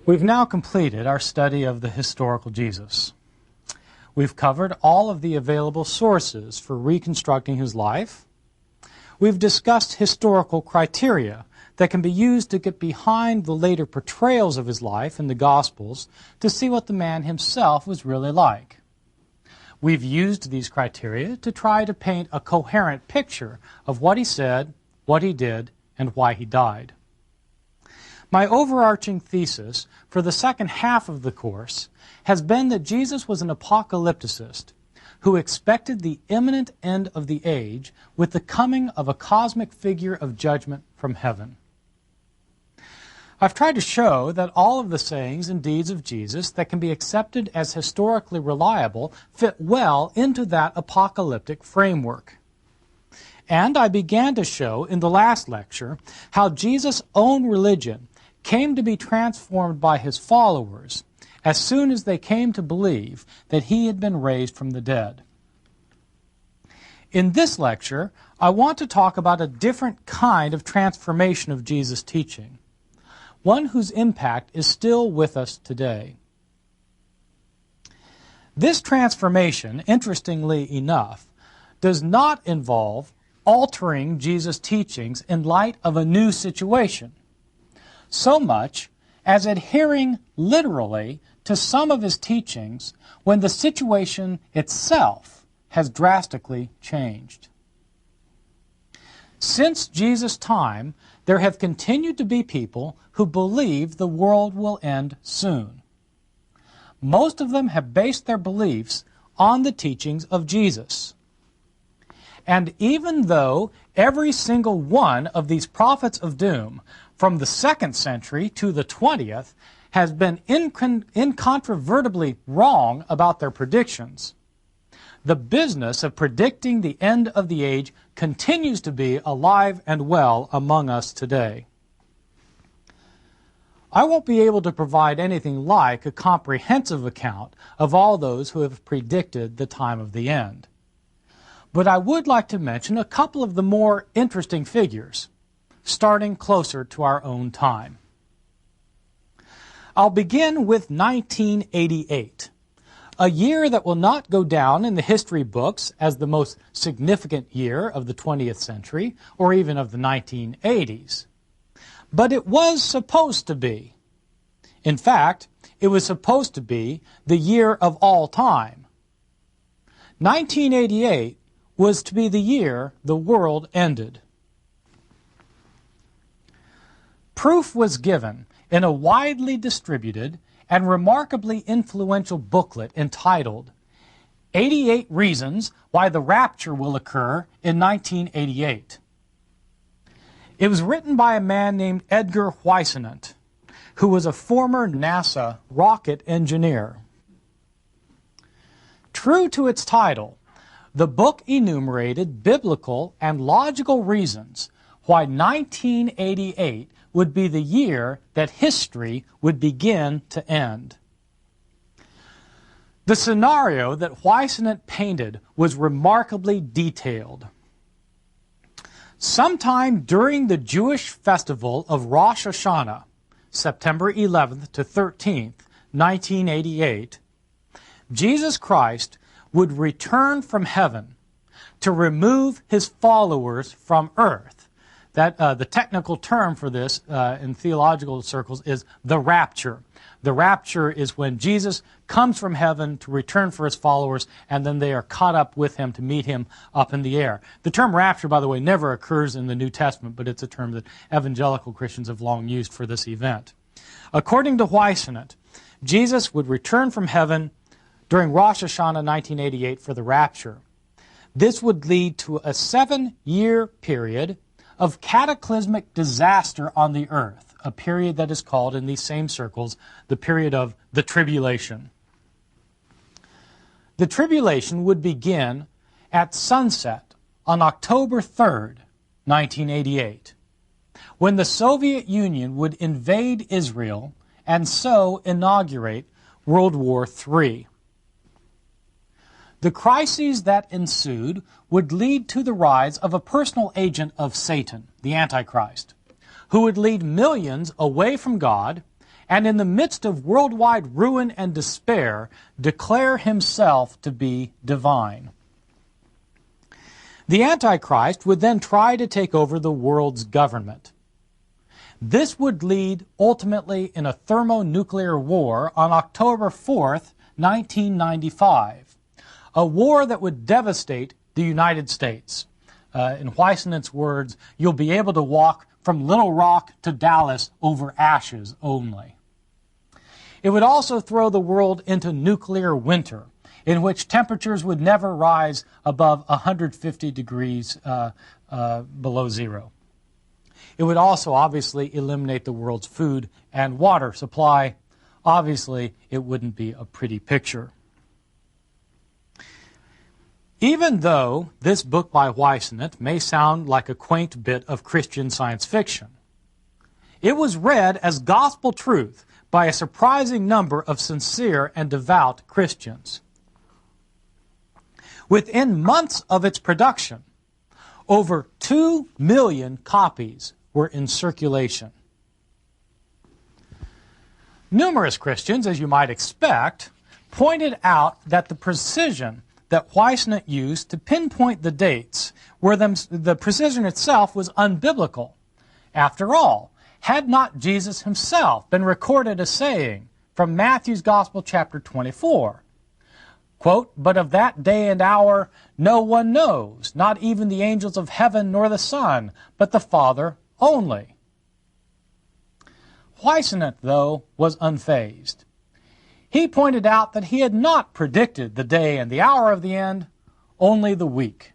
We've now completed our study of the historical Jesus. We've covered all of the available sources for reconstructing his life. We've discussed historical criteria that can be used to get behind the later portrayals of his life in the Gospels to see what the man himself was really like. We've used these criteria to try to paint a coherent picture of what he said, what he did, and why he died. My overarching thesis for the second half of the course has been that Jesus was an apocalypticist who expected the imminent end of the age with the coming of a cosmic figure of judgment from heaven. I've tried to show that all of the sayings and deeds of Jesus that can be accepted as historically reliable fit well into that apocalyptic framework. And I began to show in the last lecture how Jesus' own religion came to be transformed by his followers as soon as they came to believe that he had been raised from the dead. In this lecture, I want to talk about a different kind of transformation of Jesus' teaching, one whose impact is still with us today. This transformation, interestingly enough, does not involve altering Jesus' teachings in light of a new situation, so much as adhering literally to some of his teachings when the situation itself has drastically changed. Since Jesus' time, there have continued to be people who believe the world will end soon. Most of them have based their beliefs on the teachings of Jesus. And even though every single one of these prophets of doom from the 2nd century to the 20th has been incontrovertibly wrong about their predictions, the business of predicting the end of the age continues to be alive and well among us today. I won't be able to provide anything like a comprehensive account of all those who have predicted the time of the end. But I would like to mention a couple of the more interesting figures, starting closer to our own time. I'll begin with 1988, a year that will not go down in the history books as the most significant year of the 20th century, or even of the 1980s. But it was supposed to be. In fact, it was supposed to be the year of all time. 1988 was to be the year the world ended. Proof was given in a widely distributed and remarkably influential booklet entitled 88 Reasons Why the Rapture Will Occur in 1988. It was written by a man named Edgar Whisenant, who was a former NASA rocket engineer. True to its title, the book enumerated biblical and logical reasons why 1988 would be the year that history would begin to end. The scenario that Whisenant painted was remarkably detailed. Sometime during the Jewish festival of Rosh Hashanah, September 11th to 13th, 1988, Jesus Christ would return from heaven to remove his followers from earth. The technical term for this in theological circles is the rapture. The rapture is when Jesus comes from heaven to return for his followers, and then they are caught up with him to meet him up in the air. The term rapture, by the way, never occurs in the New Testament, but it's a term that evangelical Christians have long used for this event. According to Whisenant, Jesus would return from heaven during Rosh Hashanah 1988 for the rapture. This would lead to a 7-year period of cataclysmic disaster on the earth, a period that is called in these same circles the period of the tribulation. The tribulation would begin at sunset on October 3rd, 1988, when the Soviet Union would invade Israel and so inaugurate World War III. The crises that ensued would lead to the rise of a personal agent of Satan, the Antichrist, who would lead millions away from God and in the midst of worldwide ruin and despair, declare himself to be divine. The Antichrist would then try to take over the world's government. This would lead ultimately in a thermonuclear war on October 4th, 1995, a war that would devastate the United States. In Weissenet's words, you'll be able to walk from Little Rock to Dallas over ashes only. It would also throw the world into nuclear winter, in which temperatures would never rise above 150 degrees below zero. It would also obviously eliminate the world's food and water supply. Obviously, it wouldn't be a pretty picture. Even though this book by Weissenet may sound like a quaint bit of Christian science fiction, it was read as gospel truth by a surprising number of sincere and devout Christians. Within months of its production, over 2 million copies were in circulation. Numerous Christians, as you might expect, pointed out that the precision that Weissenet used to pinpoint the dates, the precision itself was unbiblical. After all, had not Jesus himself been recorded as saying from Matthew's Gospel, chapter 24, quote, "But of that day and hour no one knows, not even the angels of heaven nor the Son, but the Father only." Weissenet, though, was unfazed. He pointed out that he had not predicted the day and the hour of the end, only the week.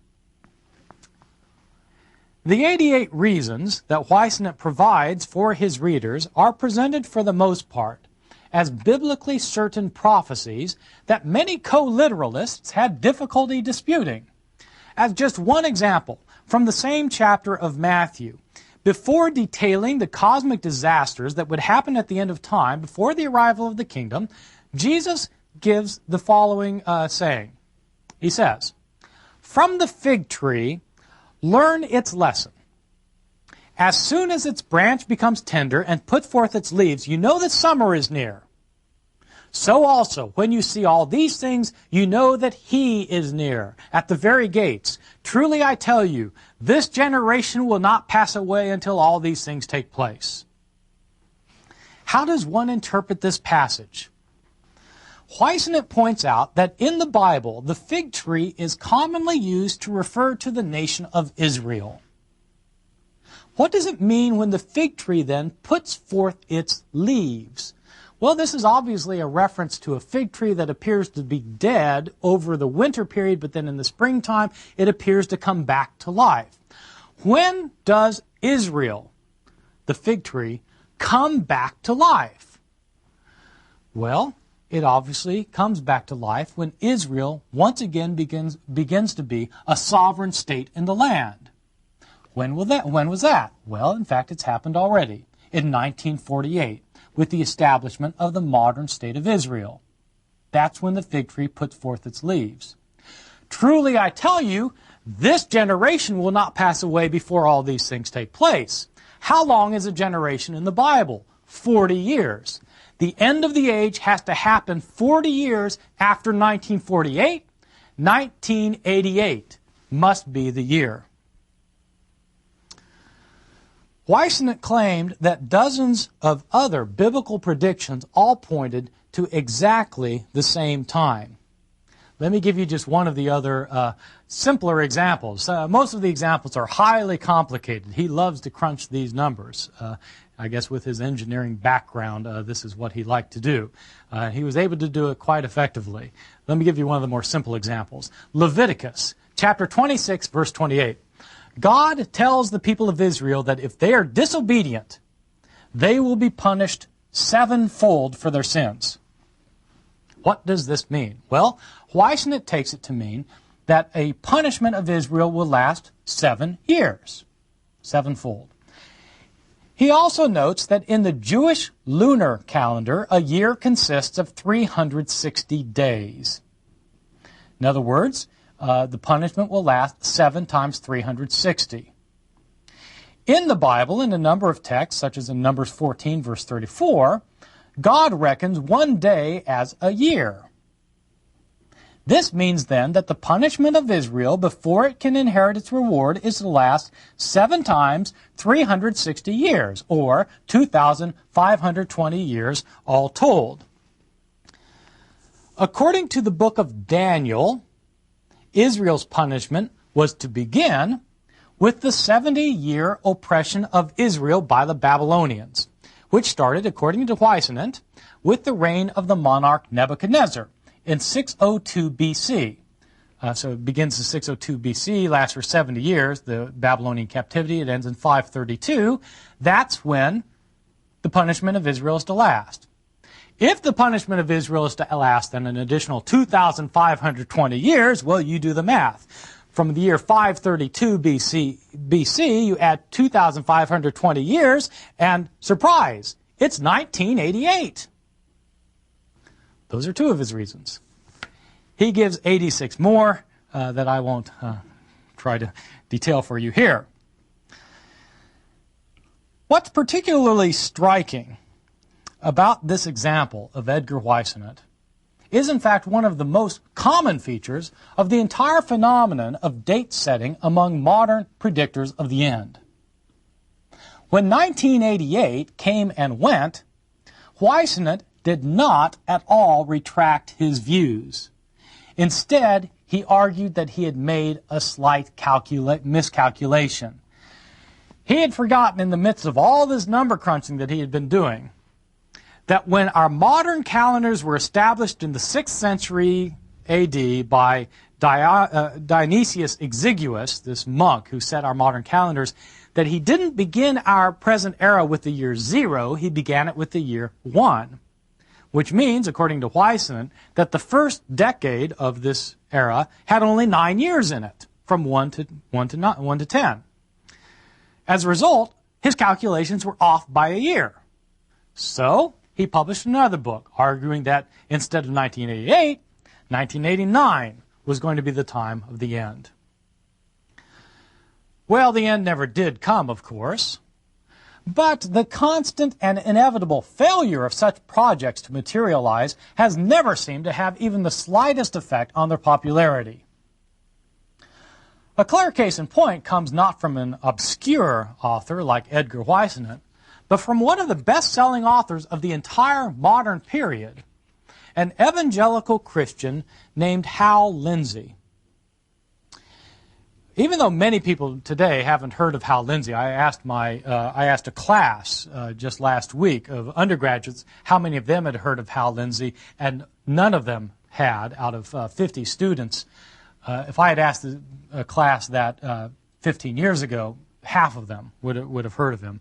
The 88 reasons that Weissenet provides for his readers are presented for the most part as biblically certain prophecies that many co-literalists had difficulty disputing. As just one example, from the same chapter of Matthew, before detailing the cosmic disasters that would happen at the end of time, before the arrival of the kingdom, Jesus gives the following saying. He says, "From the fig tree, learn its lesson. As soon as its branch becomes tender and put forth its leaves, you know that summer is near. So also, when you see all these things, you know that he is near, at the very gates. Truly I tell you, this generation will not pass away until all these things take place." How does one interpret this passage? Weissenet points out that in the Bible, the fig tree is commonly used to refer to the nation of Israel. What does it mean when the fig tree then puts forth its leaves? Well, this is obviously a reference to a fig tree that appears to be dead over the winter period, but then in the springtime it appears to come back to life. When does Israel, the fig tree, come back to life? Well, it obviously comes back to life when Israel once again begins to be a sovereign state in the land. When was that? Well, in fact, it's happened already in 1948 with the establishment of the modern state of Israel. That's when the fig tree puts forth its leaves. Truly, I tell you, this generation will not pass away before all these things take place. How long is a generation in the Bible? 40 years. The end of the age has to happen 40 years after 1948. 1988 must be the year. Weissenet claimed that dozens of other biblical predictions all pointed to exactly the same time. Let me give you just one of the other simpler examples. Most of the examples are highly complicated. He loves to crunch these numbers. I guess with his engineering background, this is what he liked to do. He was able to do it quite effectively. Let me give you one of the more simple examples. Leviticus, chapter 26, verse 28. God tells the people of Israel that if they are disobedient, they will be punished sevenfold for their sins. What does this mean? Well, Weissenet takes it to mean that a punishment of Israel will last 7 years, sevenfold. He also notes that in the Jewish lunar calendar, a year consists of 360 days. In other words, the punishment will last 7 times 360. In the Bible, in a number of texts, such as in Numbers 14, verse 34, God reckons one day as a year. This means then that the punishment of Israel before it can inherit its reward is to last 7 times 360 years, or 2,520 years all told. According to the book of Daniel, Israel's punishment was to begin with the 70-year oppression of Israel by the Babylonians, which started, according to Weissenant, with the reign of the monarch Nebuchadnezzar in 602 BC. So it begins in 602 BC, lasts for 70 years, the Babylonian captivity. It ends in 532. That's when the punishment of Israel is to last. If the punishment of Israel is to last then an additional 2,520 years, well, you do the math. From the year 532 BC, you add 2,520 years, and surprise, it's 1988. Those are 2 of his reasons. He gives 86 more that I won't try to detail for you here. What's particularly striking about this example of Edgar Weissenant is in fact one of the most common features of the entire phenomenon of date setting among modern predictors of the end. When 1988 came and went, Weissenant did not at all retract his views. Instead, he argued that he had made a slight miscalculation. He had forgotten, in the midst of all this number crunching that he had been doing, that when our modern calendars were established in the 6th century AD by Dionysius Exiguus, this monk who set our modern calendars, that he didn't begin our present era with the year 0, he began it with the year 1. Which means, according to Weissenant, that the first decade of this era had only 9 years in it, from 1 to 10. As a result, his calculations were off by a year. So, he published another book, arguing that instead of 1988, 1989 was going to be the time of the end. Well, the end never did come, of course. But the constant and inevitable failure of such projects to materialize has never seemed to have even the slightest effect on their popularity. A clear case in point comes not from an obscure author like Edgar Weissenant, but from one of the best-selling authors of the entire modern period, an evangelical Christian named Hal Lindsey. Even though many people today haven't heard of Hal Lindsey, I asked a class just last week of undergraduates how many of them had heard of Hal Lindsey, and none of them had out of 50 students. If I had asked a class that 15 years ago, half of them would have heard of him.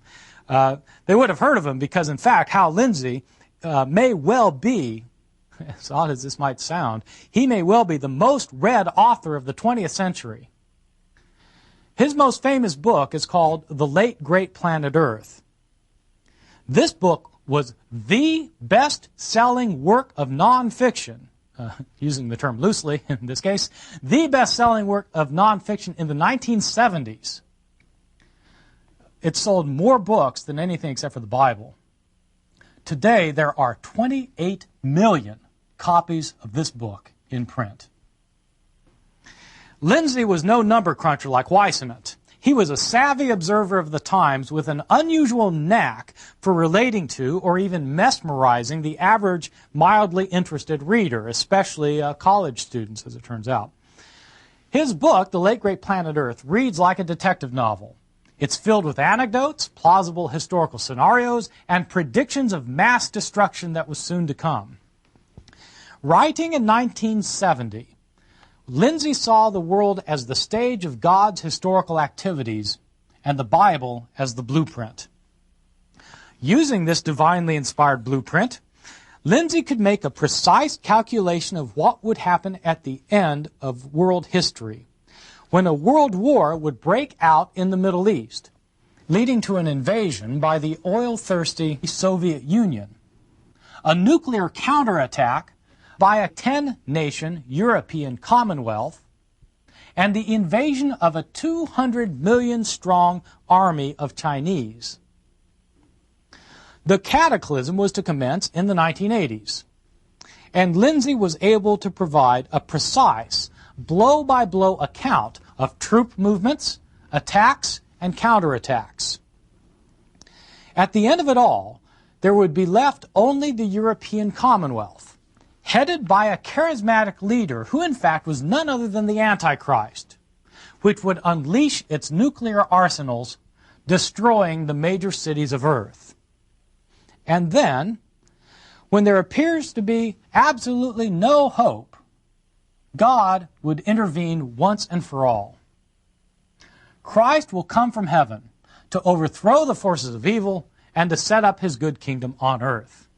They would have heard of him because, in fact, Hal Lindsey may well be, as odd as this might sound, he may well be the most read author of the 20th century. His most famous book is called The Late Great Planet Earth. This book was the best-selling work of nonfiction, using the term loosely in this case, the best-selling work of nonfiction in the 1970s. It sold more books than anything except for the Bible. Today, there are 28 million copies of this book in print. Lindsey was no number cruncher like Weissenant. He was a savvy observer of the times with an unusual knack for relating to or even mesmerizing the average mildly interested reader, especially college students, as it turns out. His book, The Late Great Planet Earth, reads like a detective novel. It's filled with anecdotes, plausible historical scenarios, and predictions of mass destruction that was soon to come. Writing in 1970, Lindsey saw the world as the stage of God's historical activities and the Bible as the blueprint. Using this divinely inspired blueprint, Lindsey could make a precise calculation of what would happen at the end of world history, when a world war would break out in the Middle East, leading to an invasion by the oil-thirsty Soviet Union, a nuclear counterattack by a 10-nation European Commonwealth, and the invasion of a 200 million strong army of Chinese. The cataclysm was to commence in the 1980s, and Lindsay was able to provide a precise, blow-by-blow account of troop movements, attacks, and counterattacks. At the end of it all, there would be left only the European Commonwealth, headed by a charismatic leader who in fact was none other than the Antichrist, which would unleash its nuclear arsenals, destroying the major cities of Earth. And then, when there appears to be absolutely no hope, God would intervene once and for all. Christ will come from heaven to overthrow the forces of evil and to set up his good kingdom on earth.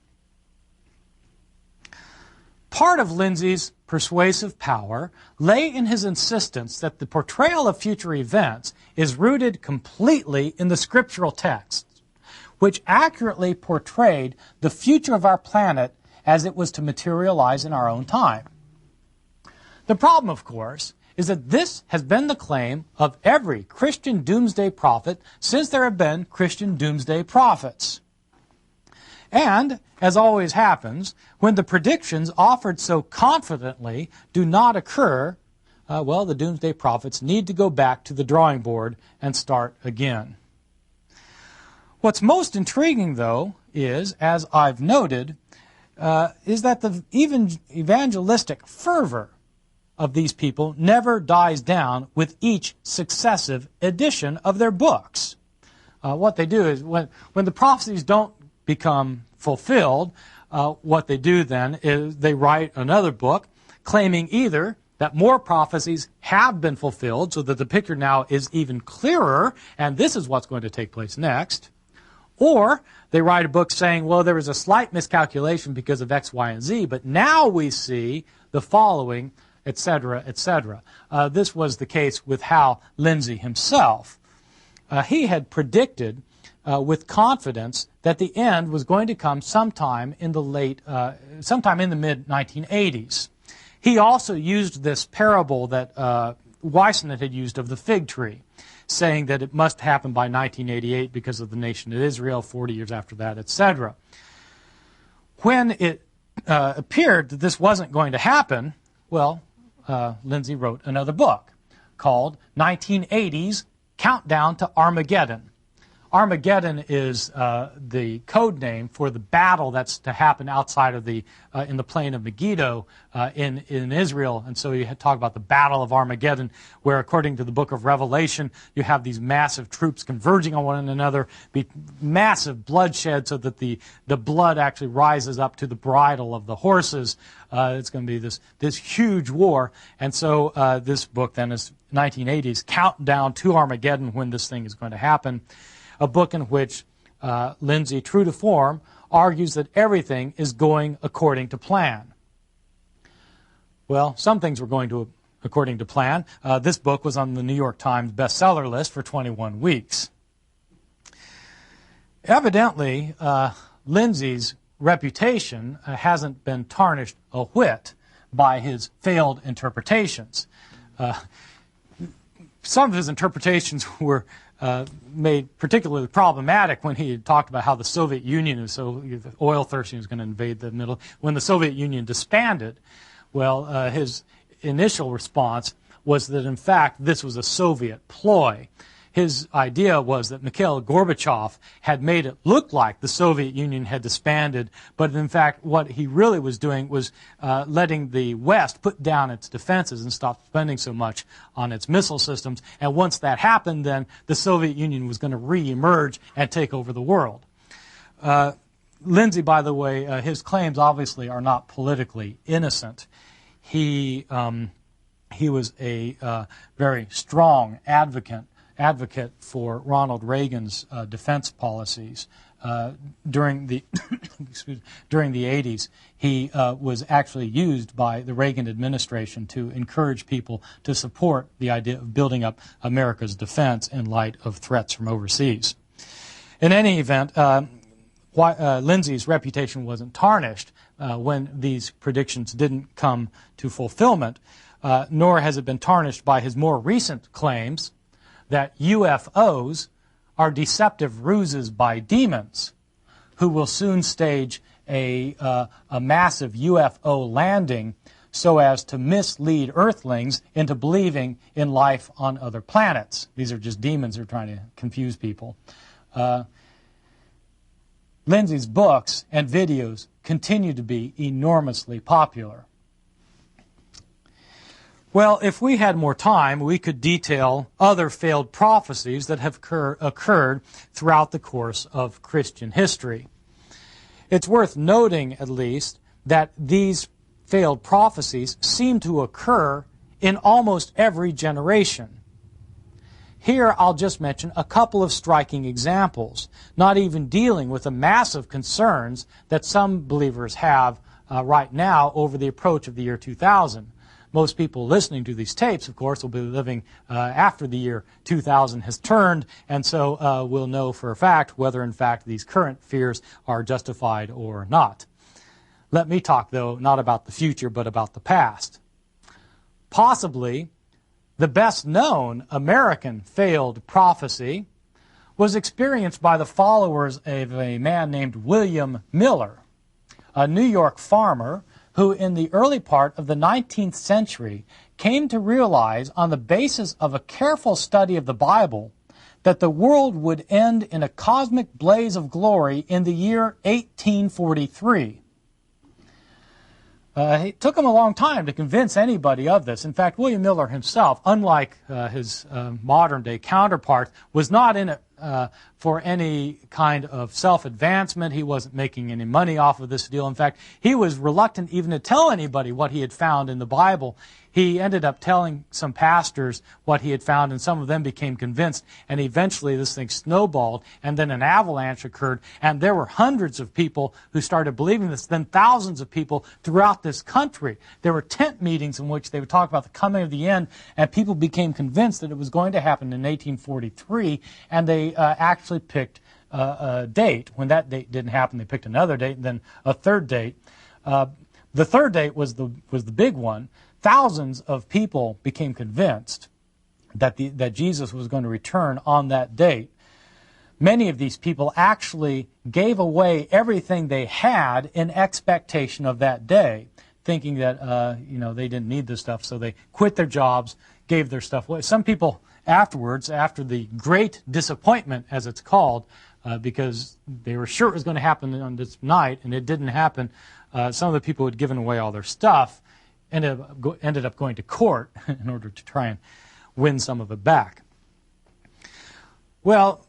Part of Lindsay's persuasive power lay in his insistence that the portrayal of future events is rooted completely in the scriptural texts, which accurately portrayed the future of our planet as it was to materialize in our own time. The problem, of course, is that this has been the claim of every Christian doomsday prophet since there have been Christian doomsday prophets. And, as always happens, when the predictions offered so confidently do not occur, the doomsday prophets need to go back to the drawing board and start again. What's most intriguing, though, is, as I've noted, is that the even evangelistic fervor of these people never dies down with each successive edition of their books. What they do is, when the prophecies don't become fulfilled, what they do then is they write another book claiming either that more prophecies have been fulfilled so that the picture now is even clearer and this is what's going to take place next, or they write a book saying, well, there was a slight miscalculation because of X, Y, and Z, but now we see the following, etc., etc. This was the case with Hal Lindsey himself. He had predicted with confidence that the end was going to come sometime in the mid-1980s. He also used this parable that Weissman had used of the fig tree, saying that it must happen by 1988 because of the nation of Israel, 40 years after that, etc. When it appeared that this wasn't going to happen, Lindsay wrote another book called 1980s Countdown to Armageddon. Armageddon is the code name for the battle that's to happen outside of in the plain of Megiddo in Israel. And so you talk about the Battle of Armageddon, where according to the book of Revelation, you have these massive troops converging on one another, massive bloodshed so that the blood actually rises up to the bridle of the horses. It's going to be this huge war. And so this book then is 1980s Countdown to Armageddon, when this thing is going to happen. A book in which Lindsay, true to form, argues that everything is going according to plan. Well, some things were going according to plan. This book was on the New York Times bestseller list for 21 weeks. Evidently, Lindsay's reputation hasn't been tarnished a whit by his failed interpretations. Some of his interpretations were made particularly problematic when he had talked about how the Soviet Union was so oil-thirsty was going to invade the middle. When the Soviet Union disbanded, his initial response was that, in fact, this was a Soviet ploy. His idea was that Mikhail Gorbachev had made it look like the Soviet Union had disbanded, but in fact what he really was doing was letting the West put down its defenses and stop spending so much on its missile systems. And once that happened, then the Soviet Union was going to re-emerge and take over the world. Lindsay, by the way, his claims obviously are not politically innocent. He was a very strong advocate for Ronald Reagan's defense policies. During the during the 80s, he was actually used by the Reagan administration to encourage people to support the idea of building up America's defense in light of threats from overseas. In any event, Lindsay's reputation wasn't tarnished when these predictions didn't come to fulfillment, nor has it been tarnished by his more recent claims that UFOs are deceptive ruses by demons who will soon stage a massive UFO landing so as to mislead Earthlings into believing in life on other planets. These are just demons who are trying to confuse people. Lindsay's books and videos continue to be enormously popular. Well, if we had more time, we could detail other failed prophecies that have occurred throughout the course of Christian history. It's worth noting, at least, that these failed prophecies seem to occur in almost every generation. Here, I'll just mention a couple of striking examples, not even dealing with the massive concerns that some believers have right now over the approach of the year 2000. Most people listening to these tapes, of course, will be living after the year 2000 has turned, and so will know for a fact whether, in fact, these current fears are justified or not. Let me talk, though, not about the future, but about the past. Possibly, the best-known American failed prophecy was experienced by the followers of a man named William Miller, a New York farmer who in the early part of the 19th century came to realize on the basis of a careful study of the Bible that the world would end in a cosmic blaze of glory in the year 1843. It took him a long time to convince anybody of this. In fact, William Miller himself, unlike his modern-day counterpart, was not in it for any kind of self-advancement. He wasn't making any money off of this deal. In fact, he was reluctant even to tell anybody what he had found in the Bible. He ended up telling some pastors what he had found, and some of them became convinced, and eventually this thing snowballed, and then an avalanche occurred, and there were hundreds of people who started believing this, then thousands of people throughout this country. There were tent meetings in which they would talk about the coming of the end, and people became convinced that it was going to happen in 1843, and they actually picked a date. When that date didn't happen, they picked another date, and then a third date. The third date was the big one. Thousands of people became convinced that Jesus was going to return on that date. Many of these people actually gave away everything they had in expectation of that day, thinking that they didn't need this stuff, so they quit their jobs, gave their stuff away. Some people afterwards, after the great disappointment, as it's called, because they were sure it was going to happen on this night, and it didn't happen, some of the people who had given away all their stuff ended up going to court in order to try and win some of it back. Well,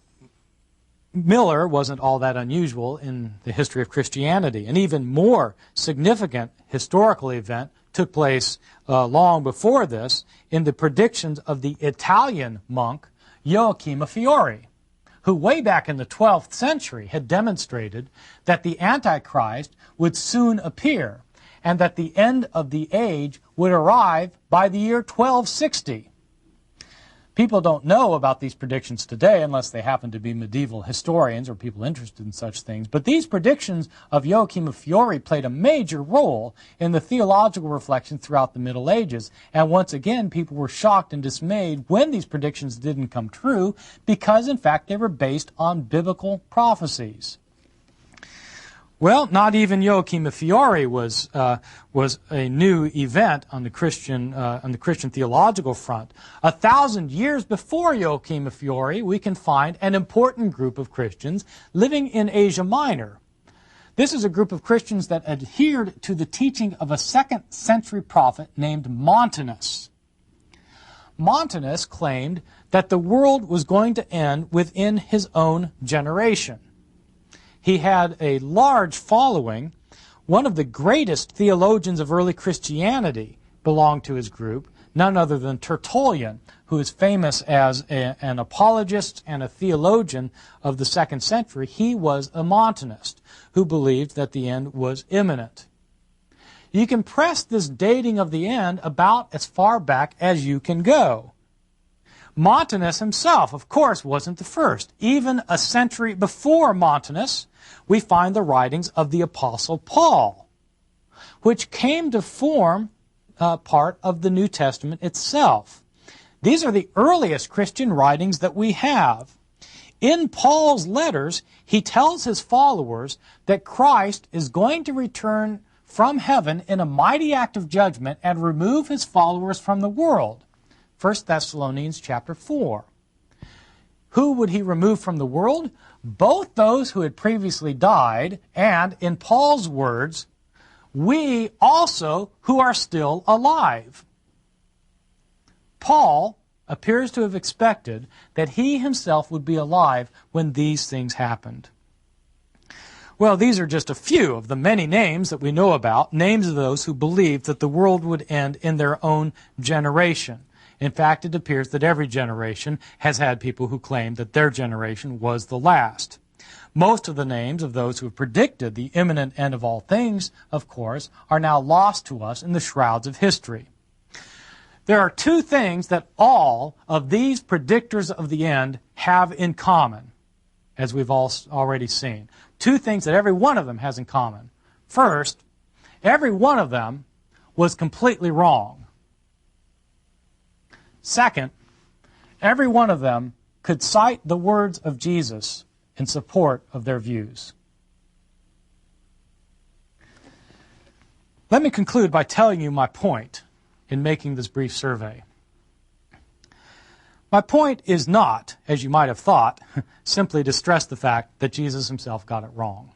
Miller wasn't all that unusual in the history of Christianity. An even more significant historical event took place long before this in the predictions of the Italian monk Joachim Fiore, who way back in the 12th century had demonstrated that the Antichrist would soon appear, and that the end of the age would arrive by the year 1260. People don't know about these predictions today unless they happen to be medieval historians or people interested in such things. But these predictions of Joachim of Fiore played a major role in the theological reflection throughout the Middle Ages. And once again, people were shocked and dismayed when these predictions didn't come true because, in fact, they were based on biblical prophecies. Well, not even Joachim of Fiore was a new event on the Christian theological front. 1,000 years before Joachim of Fiore, we can find an important group of Christians living in Asia Minor. This is a group of Christians that adhered to the teaching of a 2nd century prophet named Montanus. Montanus claimed that the world was going to end within his own generation. He had a large following. One of the greatest theologians of early Christianity belonged to his group, none other than Tertullian, who is famous as an apologist and a theologian of the 2nd century. He was a Montanist who believed that the end was imminent. You can press this dating of the end about as far back as you can go. Montanus himself, of course, wasn't the first. Even a century before Montanus, we find the writings of the Apostle Paul, which came to form part of the New Testament itself. These are the earliest Christian writings that we have. In Paul's letters, he tells his followers that Christ is going to return from heaven in a mighty act of judgment and remove his followers from the world. 1 Thessalonians chapter 4. Who would he remove from the world? Both those who had previously died, and, in Paul's words, we also who are still alive. Paul appears to have expected that he himself would be alive when these things happened. Well, these are just a few of the many names that we know about, names of those who believed that the world would end in their own generation. In fact, it appears that every generation has had people who claimed that their generation was the last. Most of the names of those who have predicted the imminent end of all things, of course, are now lost to us in the shrouds of history. There are two things that all of these predictors of the end have in common, as we've already seen. Two things that every one of them has in common. First, every one of them was completely wrong. Second, every one of them could cite the words of Jesus in support of their views. Let me conclude by telling you my point in making this brief survey. My point is not, as you might have thought, simply to stress the fact that Jesus himself got it wrong.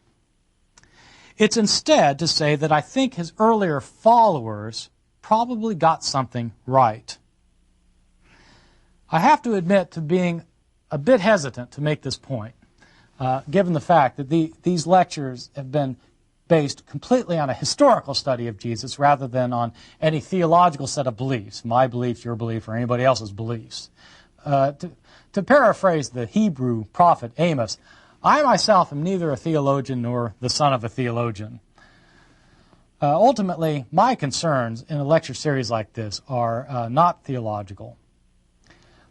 It's instead to say that I think his earlier followers probably got something right. I have to admit to being a bit hesitant to make this point, given the fact that these lectures have been based completely on a historical study of Jesus rather than on any theological set of beliefs, my beliefs, your belief, or anybody else's beliefs. To paraphrase the Hebrew prophet Amos, I myself am neither a theologian nor the son of a theologian. Ultimately, my concerns in a lecture series like this are not theological.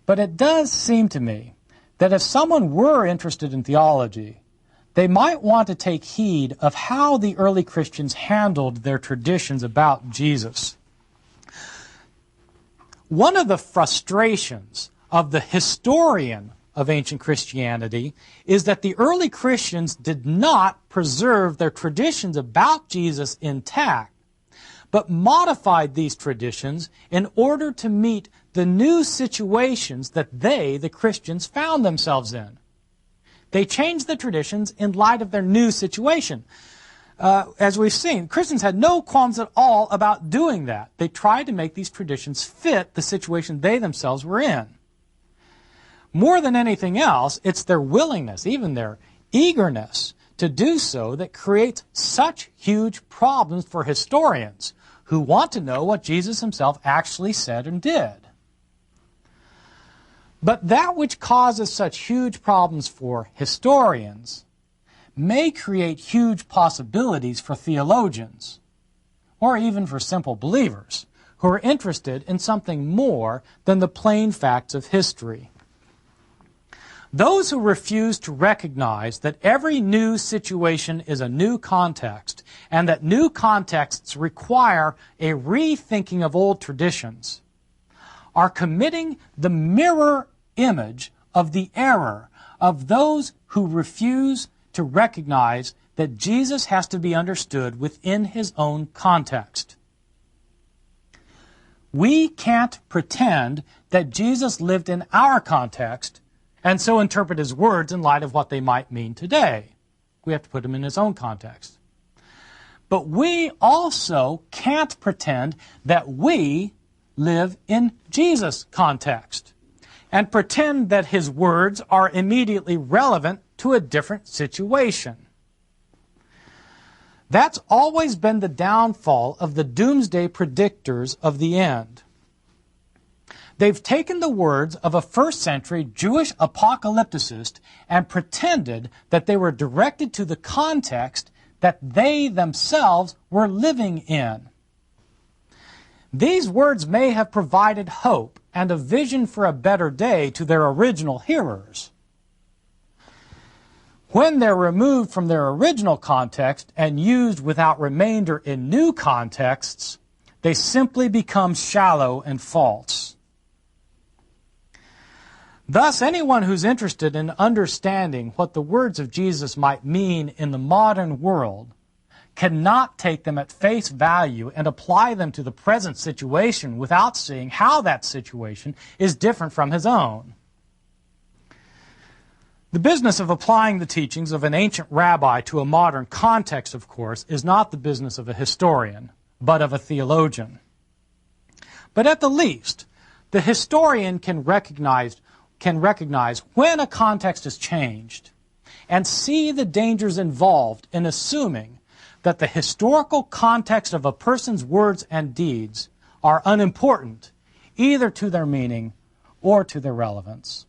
But it does seem to me that if someone were interested in theology, they might want to take heed of how the early Christians handled their traditions about Jesus. One of the frustrations of the historian of ancient Christianity is that the early Christians did not preserve their traditions about Jesus intact, but modified these traditions in order to meet the new situations that they, the Christians, found themselves in. They changed the traditions in light of their new situation. As we've seen, Christians had no qualms at all about doing that. They tried to make these traditions fit the situation they themselves were in. More than anything else, it's their willingness, even their eagerness to do so, that creates such huge problems for historians who want to know what Jesus himself actually said and did. But that which causes such huge problems for historians may create huge possibilities for theologians, or even for simple believers, who are interested in something more than the plain facts of history. Those who refuse to recognize that every new situation is a new context, and that new contexts require a rethinking of old traditions, are committing the mirror image of the error of those who refuse to recognize that Jesus has to be understood within his own context. We can't pretend that Jesus lived in our context and so interpret his words in light of what they might mean today. We have to put him in his own context. But we also can't pretend that we live in Jesus' context and pretend that his words are immediately relevant to a different situation. That's always been the downfall of the doomsday predictors of the end. They've taken the words of a first-century Jewish apocalypticist and pretended that they were directed to the context that they themselves were living in. These words may have provided hope and a vision for a better day to their original hearers. When they're removed from their original context and used without remainder in new contexts, they simply become shallow and false. Thus, anyone who's interested in understanding what the words of Jesus might mean in the modern world cannot take them at face value and apply them to the present situation without seeing how that situation is different from his own. The business of applying the teachings of an ancient rabbi to a modern context, of course, is not the business of a historian, but of a theologian. But at the least, the historian can recognize when a context has changed and see the dangers involved in assuming that the historical context of a person's words and deeds are unimportant, either to their meaning or to their relevance.